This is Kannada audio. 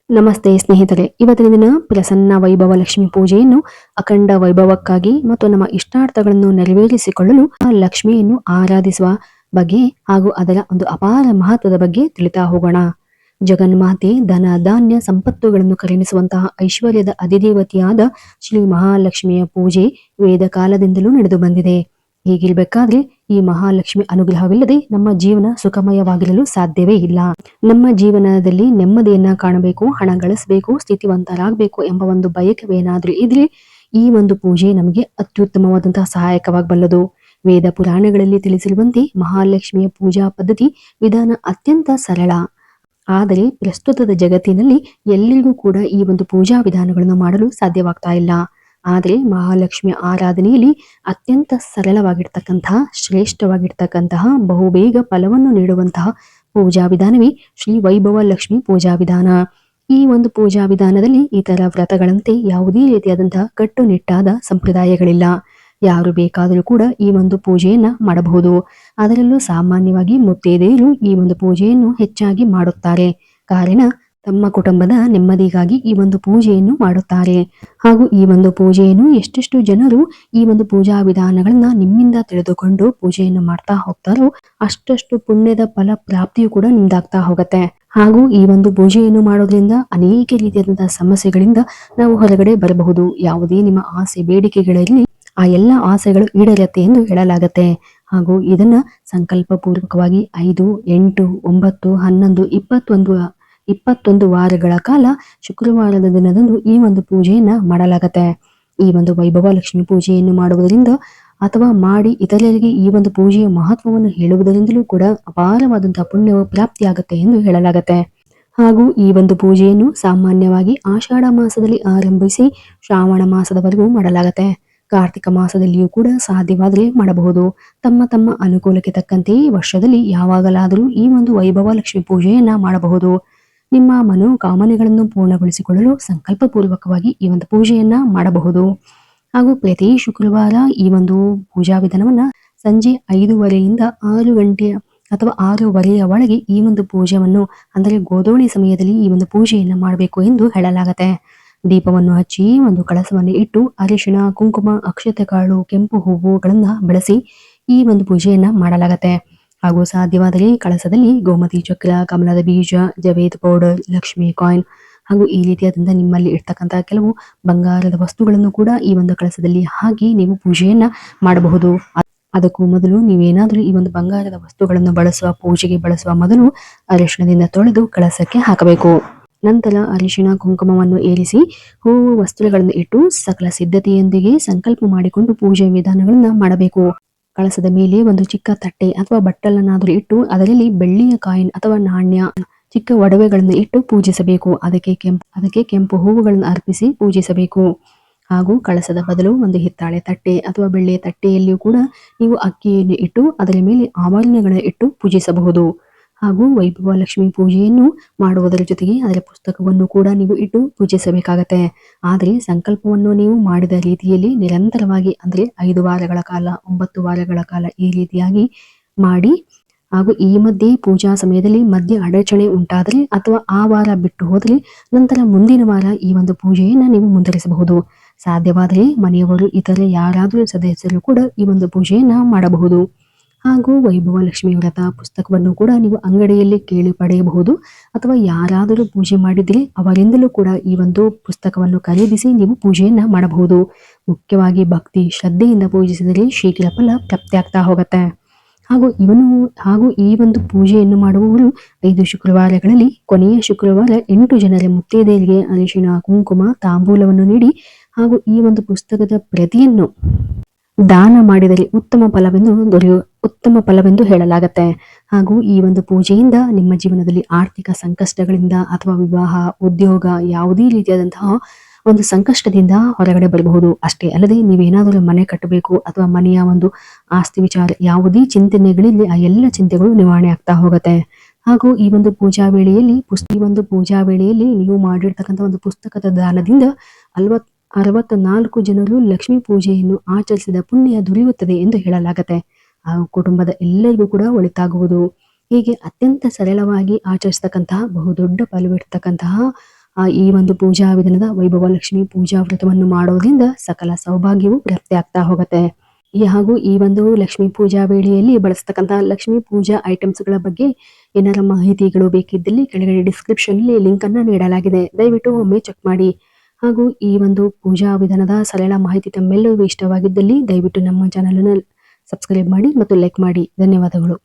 ನಮಸ್ತೆ ಸ್ನೇಹಿತರೆ, ಇವತ್ತಿನ ದಿನ ಪ್ರಸನ್ನ ವೈಭವ ಲಕ್ಷ್ಮಿ ಪೂಜೆಯನ್ನು ಅಖಂಡ ವೈಭವಕ್ಕಾಗಿ ಮತ್ತು ನಮ್ಮ ಇಷ್ಟಾರ್ಥಗಳನ್ನು ನೆರವೇರಿಸಿಕೊಳ್ಳಲು ಆ ಲಕ್ಷ್ಮಿಯನ್ನು ಆರಾಧಿಸುವ ಬಗ್ಗೆ ಹಾಗೂ ಅದರ ಒಂದು ಅಪಾರ ಮಹತ್ವದ ಬಗ್ಗೆ ತಿಳಿತಾ ಹೋಗೋಣ. ಜಗನ್ಮಾತೆ ಧನ ಧಾನ್ಯ ಸಂಪತ್ತುಗಳನ್ನು ಕರುಣಿಸುವಂತಹ ಐಶ್ವರ್ಯದ ಅಧಿದೇವತೆಯಾದ ಶ್ರೀ ಮಹಾಲಕ್ಷ್ಮಿಯ ಪೂಜೆ ವೇದ ಕಾಲದಿಂದಲೂ ನಡೆದು ಬಂದಿದೆ. ಹೀಗಿರ್ಬೇಕಾದ್ರೆ ಈ ಮಹಾಲಕ್ಷ್ಮಿ ಅನುಗ್ರಹವಿಲ್ಲದೆ ನಮ್ಮ ಜೀವನ ಸುಖಮಯವಾಗಿರಲು ಸಾಧ್ಯವೇ ಇಲ್ಲ. ನಮ್ಮ ಜೀವನದಲ್ಲಿ ನೆಮ್ಮದಿಯನ್ನ ಕಾಣಬೇಕು, ಹಣ ಗಳಿಸಬೇಕು, ಸ್ಥಿತಿವಂತರಾಗಬೇಕು ಎಂಬ ಒಂದು ಬಯಕವೇನಾದ್ರೂ ಇದ್ರೆ ಈ ಒಂದು ಪೂಜೆ ನಮಗೆ ಅತ್ಯುತ್ತಮವಾದಂತಹ ಸಹಾಯಕವಾಗಬಲ್ಲದು. ವೇದ ಪುರಾಣಗಳಲ್ಲಿ ತಿಳಿಸಿರುವಂತೆ ಮಹಾಲಕ್ಷ್ಮಿಯ ಪೂಜಾ ಪದ್ಧತಿ ವಿಧಾನ ಅತ್ಯಂತ ಸರಳ. ಆದರೆ ಪ್ರಸ್ತುತದ ಜಗತ್ತಿನಲ್ಲಿ ಎಲ್ಲರಿಗೂ ಕೂಡ ಈ ಒಂದು ಪೂಜಾ ವಿಧಾನಗಳನ್ನು ಮಾಡಲು ಸಾಧ್ಯವಾಗ್ತಾ ಇಲ್ಲ. ಆದರೆ ಮಹಾಲಕ್ಷ್ಮಿಯ ಆರಾಧನೆಯಲ್ಲಿ ಅತ್ಯಂತ ಸರಳವಾಗಿರ್ತಕ್ಕಂತಹ, ಶ್ರೇಷ್ಠವಾಗಿರ್ತಕ್ಕಂತಹ, ಬಹುಬೇಗ ಫಲವನ್ನು ನೀಡುವಂತಹ ಪೂಜಾ ವಿಧಾನವೇ ಶ್ರೀ ವೈಭವ ಲಕ್ಷ್ಮಿ ಪೂಜಾ ವಿಧಾನ. ಈ ಒಂದು ಪೂಜಾ ವಿಧಾನದಲ್ಲಿ ಇತರ ವ್ರತಗಳಂತೆ ಯಾವುದೇ ರೀತಿಯಾದಂತಹ ಕಟ್ಟುನಿಟ್ಟಾದ ಸಂಪ್ರದಾಯಗಳಿಲ್ಲ. ಯಾರು ಬೇಕಾದರೂ ಕೂಡ ಈ ಒಂದು ಪೂಜೆಯನ್ನ ಮಾಡಬಹುದು. ಅದರಲ್ಲೂ ಸಾಮಾನ್ಯವಾಗಿ ಮುತ್ತೈದೆಯರು ಈ ಒಂದು ಪೂಜೆಯನ್ನು ಹೆಚ್ಚಾಗಿ ಮಾಡುತ್ತಾರೆ. ಕಾರಣ ತಮ್ಮ ಕುಟುಂಬದ ನೆಮ್ಮದಿಗಾಗಿ ಈ ಒಂದು ಪೂಜೆಯನ್ನು ಮಾಡುತ್ತಾರೆ. ಹಾಗೂ ಈ ಒಂದು ಪೂಜೆಯನ್ನು ಎಷ್ಟೆಷ್ಟು ಜನರು ಈ ಒಂದು ಪೂಜಾ ವಿಧಾನಗಳನ್ನ ನಿಮ್ಮಿಂದ ತಿಳಿದುಕೊಂಡು ಪೂಜೆಯನ್ನು ಮಾಡ್ತಾ ಹೋಗ್ತಾರೋ ಅಷ್ಟಷ್ಟು ಪುಣ್ಯದ ಫಲ ಪ್ರಾಪ್ತಿಯು ಕೂಡ ನಿಮ್ದಾಗ್ತಾ ಹೋಗುತ್ತೆ. ಹಾಗೂ ಈ ಒಂದು ಪೂಜೆಯನ್ನು ಮಾಡೋದ್ರಿಂದ ಅನೇಕ ರೀತಿಯಾದಂತಹ ಸಮಸ್ಯೆಗಳಿಂದ ನಾವು ಹೊರಗಡೆ ಬರಬಹುದು. ಯಾವುದೇ ನಿಮ್ಮ ಆಸೆ ಬೇಡಿಕೆಗಳಿರಲಿ ಆ ಎಲ್ಲ ಆಸೆಗಳು ಈಡೇರುತ್ತೆ ಎಂದು ಹೇಳಲಾಗತ್ತೆ. ಹಾಗೂ ಇದನ್ನ ಸಂಕಲ್ಪ ಪೂರ್ವಕವಾಗಿ 5, 8, 9, 11, 21 ವಾರಗಳ ಕಾಲ ಶುಕ್ರವಾರದ ದಿನದಂದು ಈ ಒಂದು ಪೂಜೆಯನ್ನ ಮಾಡಲಾಗತ್ತೆ. ಈ ಒಂದು ವೈಭವ ಲಕ್ಷ್ಮಿ ಪೂಜೆಯನ್ನು ಮಾಡುವುದರಿಂದ ಅಥವಾ ಮಾಡಿ ಇತರರಿಗೆ ಈ ಒಂದು ಪೂಜೆಯ ಮಹತ್ವವನ್ನು ಹೇಳುವುದರಿಂದಲೂ ಕೂಡ ಅಪಾರವಾದಂತಹ ಪುಣ್ಯವು ಪ್ರಾಪ್ತಿಯಾಗತ್ತೆ ಎಂದು ಹೇಳಲಾಗತ್ತೆ. ಹಾಗೂ ಈ ಒಂದು ಪೂಜೆಯನ್ನು ಸಾಮಾನ್ಯವಾಗಿ ಆಷಾಢ ಮಾಸದಲ್ಲಿ ಆರಂಭಿಸಿ ಶ್ರಾವಣ ಮಾಸದವರೆಗೂ ಮಾಡಲಾಗತ್ತೆ. ಕಾರ್ತಿಕ ಮಾಸದಲ್ಲಿಯೂ ಕೂಡ ಸಾಧ್ಯವಾದರೆ ಮಾಡಬಹುದು. ತಮ್ಮ ತಮ್ಮ ಅನುಕೂಲಕ್ಕೆ ತಕ್ಕಂತೆ ವರ್ಷದಲ್ಲಿ ಯಾವಾಗಲಾದರೂ ಈ ಒಂದು ವೈಭವ ಲಕ್ಷ್ಮಿ ಪೂಜೆಯನ್ನ ಮಾಡಬಹುದು. ನಿಮ್ಮ ಮನೋಕಾಮನೆಗಳನ್ನು ಪೂರ್ಣಗೊಳಿಸಿಕೊಳ್ಳಲು ಸಂಕಲ್ಪ ಪೂರ್ವಕವಾಗಿ ಈ ಒಂದು ಪೂಜೆಯನ್ನ ಮಾಡಬಹುದು. ಹಾಗೂ ಪ್ರತಿ ಶುಕ್ರವಾರ ಈ ಒಂದು ಪೂಜಾ ವಿಧಾನವನ್ನ ಸಂಜೆ 5:30ಯಿಂದ 6 ಗಂಟೆ ಅಥವಾ 6:30ಯ ಒಳಗೆ ಈ ಒಂದು ಪೂಜೆಯನ್ನು ಅಂದರೆ ಗೋಧೂಳಿ ಸಮಯದಲ್ಲಿ ಈ ಒಂದು ಪೂಜೆಯನ್ನ ಮಾಡಬೇಕು ಎಂದು ಹೇಳಲಾಗತ್ತೆ. ದೀಪವನ್ನು ಹಚ್ಚಿ ಒಂದು ಕಳಸವನ್ನು ಇಟ್ಟು ಅರಿಶಿಣ, ಕುಂಕುಮ, ಅಕ್ಷತೆ ಕಾಳು, ಕೆಂಪು ಹೂವುಗಳನ್ನ ಬಳಸಿ ಈ ಒಂದು ಪೂಜೆಯನ್ನ ಮಾಡಲಾಗತ್ತೆ. ಹಾಗೂ ಸಾಧ್ಯವಾದರೆ ಕಳಸದಲ್ಲಿ ಗೋಮತಿ ಚಕ್ರ, ಕಮಲದ ಬೀಜ, ಜವೇದ್ ಪೌಡರ್, ಲಕ್ಷ್ಮಿ ಕಾಯಿನ್ ಹಾಗೂ ಈ ರೀತಿಯಾದಂತಹ ನಿಮ್ಮಲ್ಲಿ ಇರ್ತಕ್ಕಂತಹ ಕೆಲವು ಬಂಗಾರದ ವಸ್ತುಗಳನ್ನು ಕೂಡ ಈ ಒಂದು ಕಳಸದಲ್ಲಿ ಹಾಕಿ ನೀವು ಪೂಜೆಯನ್ನ ಮಾಡಬಹುದು. ಅದಕ್ಕೂ ಮೊದಲು ನೀವೇನಾದ್ರೂ ಈ ಒಂದು ಬಂಗಾರದ ವಸ್ತುಗಳನ್ನು ಬಳಸುವ ಪೂಜೆಗೆ ಬಳಸುವ ಮೊದಲು ಅರಿಶಿಣದಿಂದ ತೊಳೆದು ಕಳಸಕ್ಕೆ ಹಾಕಬೇಕು. ನಂತರ ಅರಿಶಿಣ ಕುಂಕುಮವನ್ನು ಏರಿಸಿ ಹೂವು ವಸ್ತ್ರಗಳನ್ನು ಇಟ್ಟು ಸಕಲ ಸಿದ್ಧತೆಯೊಂದಿಗೆ ಸಂಕಲ್ಪ ಮಾಡಿಕೊಂಡು ಪೂಜೆ ವಿಧಾನಗಳನ್ನ ಮಾಡಬೇಕು. ಕಳಸದ ಮೇಲೆ ಒಂದು ಚಿಕ್ಕ ತಟ್ಟೆ ಅಥವಾ ಬಟ್ಟಲನ್ನಾದರೂ ಇಟ್ಟು ಅದರಲ್ಲಿ ಬೆಳ್ಳಿಯ ಕಾಯಿನ್ ಅಥವಾ ನಾಣ್ಯ, ಚಿಕ್ಕ ಒಡವೆಗಳನ್ನು ಇಟ್ಟು ಪೂಜಿಸಬೇಕು. ಅದಕ್ಕೆ ಕೆಂಪು ಹೂವುಗಳನ್ನು ಅರ್ಪಿಸಿ ಪೂಜಿಸಬೇಕು. ಹಾಗೂ ಕಳಸದ ಬದಲು ಒಂದು ಹಿತ್ತಾಳೆ ತಟ್ಟೆ ಅಥವಾ ಬೆಳ್ಳಿಯ ತಟ್ಟೆಯಲ್ಲಿಯೂ ಕೂಡ ನೀವು ಅಕ್ಕಿಯನ್ನು ಇಟ್ಟು ಅದರ ಮೇಲೆ ಆಭರಣಗಳನ್ನು ಇಟ್ಟು ಪೂಜಿಸಬಹುದು. ಹಾಗೂ ವೈಭವ ಲಕ್ಷ್ಮಿ ಪೂಜೆಯನ್ನು ಮಾಡುವುದರ ಜೊತೆಗೆ ಅದರ ಪುಸ್ತಕವನ್ನು ಕೂಡ ನೀವು ಇಟ್ಟು ಪೂಜಿಸಬೇಕಾಗತ್ತೆ. ಆದರೆ ಸಂಕಲ್ಪವನ್ನು ನೀವು ಮಾಡಿದ ರೀತಿಯಲ್ಲಿ ನಿರಂತರವಾಗಿ ಅಂದರೆ 5 ವಾರಗಳ ಕಾಲ, 9 ವಾರಗಳ ಕಾಲ ಈ ರೀತಿಯಾಗಿ ಮಾಡಿ. ಹಾಗೂ ಈ ಮಧ್ಯೆ ಪೂಜಾ ಸಮಯದಲ್ಲಿ ಮಧ್ಯೆ ಅಡಚಣೆ ಉಂಟಾದರೆ ಅಥವಾ ಆ ವಾರ ಬಿಟ್ಟು ಹೋದರೆ ನಂತರ ಮುಂದಿನ ವಾರ ಈ ಒಂದು ಪೂಜೆಯನ್ನ ನೀವು ಮುಂದುವರಿಸಬಹುದು. ಸಾಧ್ಯವಾದರೆ ಮನೆಯವರು ಇತರೆ ಯಾರಾದರೂ ಸದಸ್ಯರು ಕೂಡ ಈ ಒಂದು ಪೂಜೆಯನ್ನ ಮಾಡಬಹುದು. ಹಾಗೂ ವೈಭವ ಲಕ್ಷ್ಮಿ ವ್ರತ ಪುಸ್ತಕವನ್ನು ಕೂಡ ನೀವು ಅಂಗಡಿಯಲ್ಲಿ ಕೇಳಿ ಪಡೆಯಬಹುದು. ಅಥವಾ ಯಾರಾದರೂ ಪೂಜೆ ಮಾಡಿದ್ರೆ ಅವರಿಂದಲೂ ಕೂಡ ಈ ಒಂದು ಪುಸ್ತಕವನ್ನು ಖರೀದಿಸಿ ನೀವು ಪೂಜೆಯನ್ನ ಮಾಡಬಹುದು. ಮುಖ್ಯವಾಗಿ ಭಕ್ತಿ ಶ್ರದ್ಧೆಯಿಂದ ಪೂಜಿಸಿದರೆ ಶೀಘ್ರ ಫಲ ಪ್ರಾಪ್ತಿಯಾಗ್ತಾ ಹೋಗುತ್ತೆ. ಹಾಗೂ ಈ ಒಂದು ಪೂಜೆಯನ್ನು ಮಾಡುವವರು 5 ಶುಕ್ರವಾರಗಳಲ್ಲಿ ಕೊನೆಯ ಶುಕ್ರವಾರ 8 ಜನರ ಮುತ್ತೈದೆಯರಿಗೆ ಅರಿಶಿಣ, ಕುಂಕುಮ, ತಾಂಬೂಲವನ್ನು ನೀಡಿ ಹಾಗೂ ಈ ಒಂದು ಪುಸ್ತಕದ ಪ್ರತಿಯನ್ನು ದಾನ ಮಾಡಿದರೆ ಉತ್ತಮ ಫಲವೆಂದು ಹೇಳಲಾಗತ್ತೆ. ಹಾಗೂ ಈ ಒಂದು ಪೂಜೆಯಿಂದ ನಿಮ್ಮ ಜೀವನದಲ್ಲಿ ಆರ್ಥಿಕ ಸಂಕಷ್ಟಗಳಿಂದ ಅಥವಾ ವಿವಾಹ, ಉದ್ಯೋಗ ಯಾವುದೇ ರೀತಿಯಾದಂತಹ ಒಂದು ಸಂಕಷ್ಟದಿಂದ ಹೊರಗಡೆ ಬರಬಹುದು. ಅಷ್ಟೇ ಅಲ್ಲದೆ ನೀವೇನಾದರೂ ಮನೆ ಕಟ್ಟಬೇಕು ಅಥವಾ ಮನೆಯ ಒಂದು ಆಸ್ತಿ ವಿಚಾರ ಯಾವುದೇ ಚಿಂತನೆಗಳಿಲ್ಲ ಆ ಎಲ್ಲ ಚಿಂತೆಗಳು ನಿವಾರಣೆ ಆಗ್ತಾ ಹೋಗುತ್ತೆ. ಹಾಗೂ ಈ ಒಂದು ಪೂಜಾ ವೇಳೆಯಲ್ಲಿ ನೀವು ಮಾಡಿರ್ತಕ್ಕಂಥ ಒಂದು ಪುಸ್ತಕದ ದಾನದಿಂದ 64 ಜನರು ಲಕ್ಷ್ಮೀ ಪೂಜೆಯನ್ನು ಆಚರಿಸಿದ ಪುಣ್ಯ ದೊರೆಯುತ್ತದೆ ಎಂದು ಹೇಳಲಾಗತ್ತೆ. ಆ ಕುಟುಂಬದ ಎಲ್ಲರಿಗೂ ಕೂಡ ಒಳಿತಾಗುವುದು. ಹೀಗೆ ಅತ್ಯಂತ ಸರಳವಾಗಿ ಆಚರಿಸತಕ್ಕಂತಹ ಬಹುದೊಡ್ಡ ಫಲವಿರ್ತಕ್ಕಂತಹ ಈ ಒಂದು ಪೂಜಾ ವಿಧಾನದ ವೈಭವ ಲಕ್ಷ್ಮಿ ಪೂಜಾ ವ್ರತವನ್ನು ಮಾಡೋದ್ರಿಂದ ಸಕಲ ಸೌಭಾಗ್ಯವು ಪ್ರಾಪ್ತಿ ಆಗ್ತಾ ಹೋಗುತ್ತೆ. ಹಾಗೂ ಈ ಒಂದು ಲಕ್ಷ್ಮೀ ಪೂಜಾ ವೇಳೆಯಲ್ಲಿ ಬಳಸ್ತಕ್ಕಂಥ ಲಕ್ಷ್ಮೀ ಪೂಜಾ ಐಟಮ್ಸ್ ಗಳ ಬಗ್ಗೆ ಏನಾರ ಮಾಹಿತಿಗಳು ಬೇಕಿದ್ದಲ್ಲಿ ಕೆಳಗಡೆ ಡಿಸ್ಕ್ರಿಪ್ಷನ್ ಲಿಂಕ್ ಅನ್ನ ನೀಡಲಾಗಿದೆ, ದಯವಿಟ್ಟು ಒಮ್ಮೆ ಚೆಕ್ ಮಾಡಿ. ಹಾಗೂ ಈ ಒಂದು ಪೂಜಾ ವಿಧಾನದ ಸರಳ ಮಾಹಿತಿ ತಮ್ಮೆಲ್ಲರಿಗೂ ಇಷ್ಟವಾಗಿದ್ದಲ್ಲಿ ದಯವಿಟ್ಟು ನಮ್ಮ ಚಾನಲ್ ಅನ್ನು ಸಬ್ಸ್ಕ್ರೈಬ್ ಮಾಡಿ ಮತ್ತು ಲೈಕ್ ಮಾಡಿ. ಧನ್ಯವಾದಗಳು.